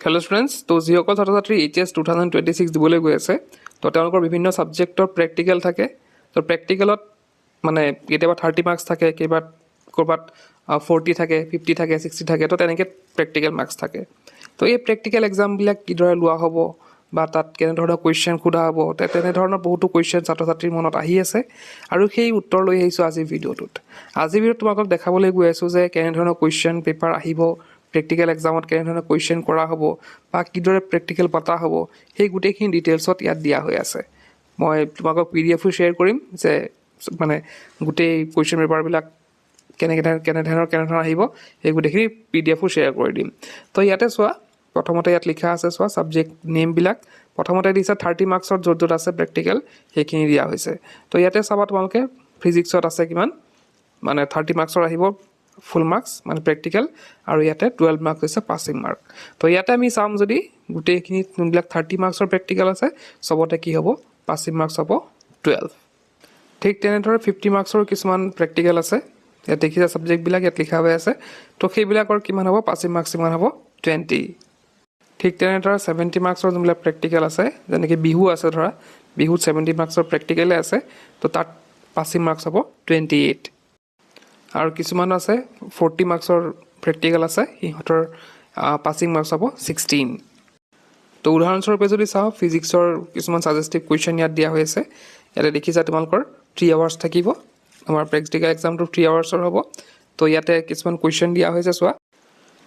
Hello' students, তো যিসকল ছাত্ৰ ছাত্ৰী HS 2026 দিবলৈ গৈ আছে, তো তেওঁলোকৰ বিভিন্ন ছাবজেক্টৰ প্ৰেক্টিকেল থাকে। তো প্ৰেক্টিকেলত মানে কেতিয়াবা 30 মাৰ্কছ থাকে, ক'ৰবাত 40 থাকে, 50 থাকে, 60 থাকে, তো তেনেকৈ প্ৰেক্টিকেল মাৰ্কছ থাকে। তো এই প্ৰেক্টিকেল এক্সামবিলাক কিদৰে লোৱা হ'ব বা তাত কেনেধৰণৰ কুৱেশ্যন সোধা হ'ব, তেনেধৰণৰ বহুতো কুৱেশ্যন ছাত্ৰ ছাত্ৰীৰ মনত আহি আছে আৰু সেই উত্তৰ লৈ আহিছোঁ আজিৰ ভিডিঅ'টোত। আজিৰ ভিডিঅ'ত তোমালোকক দেখাবলৈ গৈ আছোঁ যে কেনেধৰণৰ কুৱেশ্যন পেপাৰ আহিব, প্ৰেক্টিকেল এক্সামত কেনেধৰণৰ কুৱেশ্যন কৰা হ'ব বা কিদৰে প্ৰেক্টিকেল পতা হ'ব, সেই গোটেইখিনি ডিটেইলছত ইয়াত দিয়া হৈ আছে। মই তোমালোকক PDF-ও শ্বেয়াৰ কৰিম যে মানে গোটেই কুৱেশ্যন পেপাৰবিলাক কেনেধৰণৰ আহিব, সেই গোটেইখিনি PDF-ও শ্বেয়াৰ কৰি দিম। তো ইয়াতে চোৱা, প্ৰথমতে ইয়াত লিখা আছে, চোৱা ছাবজেক্ট নেমবিলাক প্ৰথমতে দিছে 30 মাৰ্কছত য'ত আছে প্ৰেক্টিকেল সেইখিনি দিয়া হৈছে। তো ইয়াতে চাবা তোমালোকে ফিজিক্সত আছে কিমান, মানে 30 মাৰ্কছৰ আহিব ফুল মাৰ্কছ মানে প্ৰেক্টিকেল, আৰু ইয়াতে 12 মাৰ্কছ হৈছে পাছিং মাৰ্ক। তো ইয়াতে আমি চাম যদি গোটেইখিনি যোনবিলাক 30 মাৰ্কছৰ প্ৰেক্টিকেল আছে চবতে কি হ'ব, পাছিং মাৰ্কছ হ'ব 12। ঠিক তেনেদৰে 50 মাৰ্কছৰ কিছুমান প্ৰেক্টিকেল আছে, ইয়াত দেখিছা ছাবজেক্টবিলাক ইয়াত লিখা হৈ আছে। তো সেইবিলাকৰ কিমান হ'ব, পাছিং মাৰ্কছ কিমান হ'ব, 20। ঠিক তেনেদৰে 70 মাৰ্কছৰ যোনবিলাক প্ৰেক্টিকেল আছে, যেনেকৈ বিহু আছে, ধৰা বিহুত 70 মাৰ্কছৰ প্ৰেক্টিকেলে আছে, তো তাত পাছিং মাৰ্কছ হ'ব 28। আৰু কিছুমান আছে 40 মাৰ্কছৰ প্ৰেক্টিকেল আছে, সিহঁতৰ পাছিং মাৰ্কছ হ'ব 16। তো উদাহৰণস্বৰূপে যদি চাওঁ, ফিজিক্সৰ কিছুমান ছাজেষ্টিভ কুৱেশ্যন ইয়াত দিয়া হৈ আছে। ইয়াতে দেখিছা তোমালোকৰ 3 আৱাৰ্ছ থাকিব, আমাৰ প্ৰেক্টিকেল এক্সামটো 3 আৱাৰ্ছৰ হ'ব। তো ইয়াতে কিছুমান কুৱেশ্যন দিয়া হৈছে, চোৱা।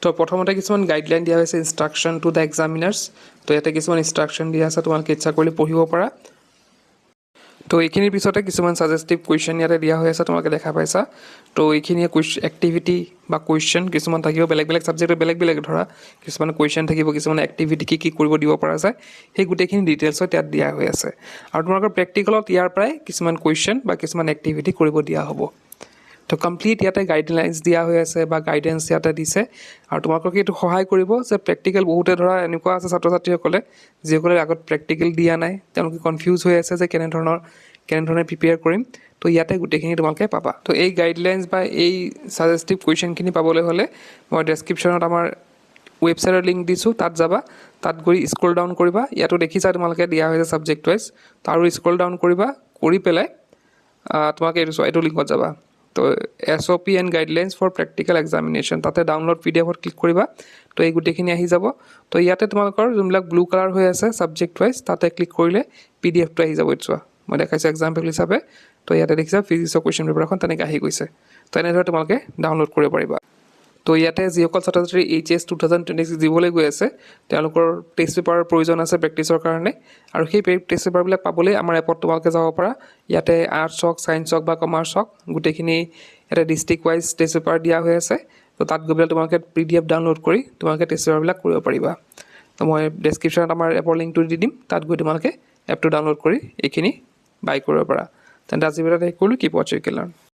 তো প্ৰথমতে কিছুমান গাইডলাইন দিয়া হৈছে, ইনষ্ট্ৰাকশ্যন টু দ্য এক্সামিনাৰ্ছ। তো ইয়াতে কিছুমান ইনষ্ট্ৰাকশ্যন দিয়া আছে, তোমালোকে ইচ্ছা কৰিলে পঢ়িব পাৰা। তো এইখিনিৰ পিছতে কিছুমান ছাজেষ্টিভ কুৱেশ্যন ইয়াতে দিয়া হৈ আছে, তোমালোকে দেখা পাইছা। তো এইখিনিয়ে এক্টিভিটি বা কুৱেশ্যন কিছুমান থাকিব, বেলেগ বেলেগ ছাবজেক্টৰ বেলেগ বেলেগ, ধৰা কিছুমান কুৱেশ্যন থাকিব, কিছুমান এক্টিভিটি কি কৰিব দিব পৰা যায়, সেই গোটেইখিনি ডিটেইলছত ইয়াত দিয়া হৈ আছে। আৰু তোমালোকৰ প্ৰেক্টিকেলত ইয়াৰ পৰাই কিছুমান কুৱেশ্যন বা কিছুমান এক্টিভিটি কৰিব দিয়া হ'ব। তো কমপ্লিট ইয়াতে গাইডলাইনছ দিয়া হৈ আছে বা গাইডেঞ্চ ইয়াতে দিছে। আৰু তোমালোকক এইটো সহায় কৰিব যে প্ৰেক্টিকেল বহুতে ধৰা এনেকুৱা আছে ছাত্ৰ ছাত্ৰীসকলে যিসকলে আগত প্ৰেক্টিকেল দিয়া নাই, তেওঁলোকে কনফিউজ হৈ আছে যে কেনেধৰণে প্ৰিপেয়াৰ কৰিম। তো ইয়াতে গোটেইখিনি তোমালোকে পাবা। তো এই গাইডলাইনছ বা এই ছাজেষ্টিভ কুৱেশ্যনখিনি পাবলৈ হ'লে মই ডেছক্ৰিপশ্যনত আমাৰ ৱেবছাইটৰ লিংক দিছোঁ, তাত যাবা, তাত গৈ স্ক্ৰল ডাউন কৰিবা। ইয়াতো দেখিছা তোমালোকে দিয়া হৈছে ছাবজেক্ট ৱাইজ, তো আৰু স্ক্ৰল ডাউন কৰিবা, কৰি পেলাই তোমালোকে এইটো লিংকত যাবা। তো SOP and guidelines for practical examination, তাতে ডাউনলোড PDF-ত ক্লিক কৰিবা। তো এই গোটেইখিনি আহি যাব। তো ইয়াতে তোমালোকৰ যোনবিলাক ব্লু কালাৰ হৈ আছে ছাবজেক্ট ৱাইজ, তাতে ক্লিক কৰিলে PDF-টো আহি যাব। চোৱা, মই দেখাইছোঁ এক্সাম্পল হিচাপে। তো ইয়াতে দেখিছা ফিজিক্সৰ কুৱেশ্যন পেপাৰখন তেনেকৈ আহি গৈছে। তো এনেদৰে তোমালোকে ডাউনলোড কৰিব পাৰিবা। তো ইয়াতে যিসকল ছাত্ৰ ছাত্ৰী HS 2026 দিবলৈ গৈ আছে, তেওঁলোকৰ টেষ্ট পেপাৰৰ প্ৰয়োজন আছে প্ৰেক্টিছৰ কাৰণে। আৰু সেই টেষ্ট পেপাৰবিলাক পাবলৈ আমাৰ এপত তোমালোকে যাব পাৰা। ইয়াতে আৰ্টছ হওক, ছায়েন্স হওক বা কমাৰ্চ হওক, গোটেইখিনি ইয়াতে ডিষ্ট্ৰিক্ট ৱাইজ টেষ্ট পেপাৰ দিয়া হৈ আছে। তো তাত গৈ পেলাই তোমালোকে PDF ডাউনলোড কৰি তোমালোকে টেষ্ট পেপাৰবিলাক কৰিব পাৰিবা। তো মই ডেছক্ৰিপশ্যনত আমাৰ এপৰ লিংকটো দি দিম, তাত গৈ তোমালোকে এপটো ডাউনলোড কৰি এইখিনি বাই কৰিব পাৰা। তেন্তে আজি ভিডিঅ'ত শেষ কৰিলোঁ। কিপ ৱাচিং, লাৰ্ণ।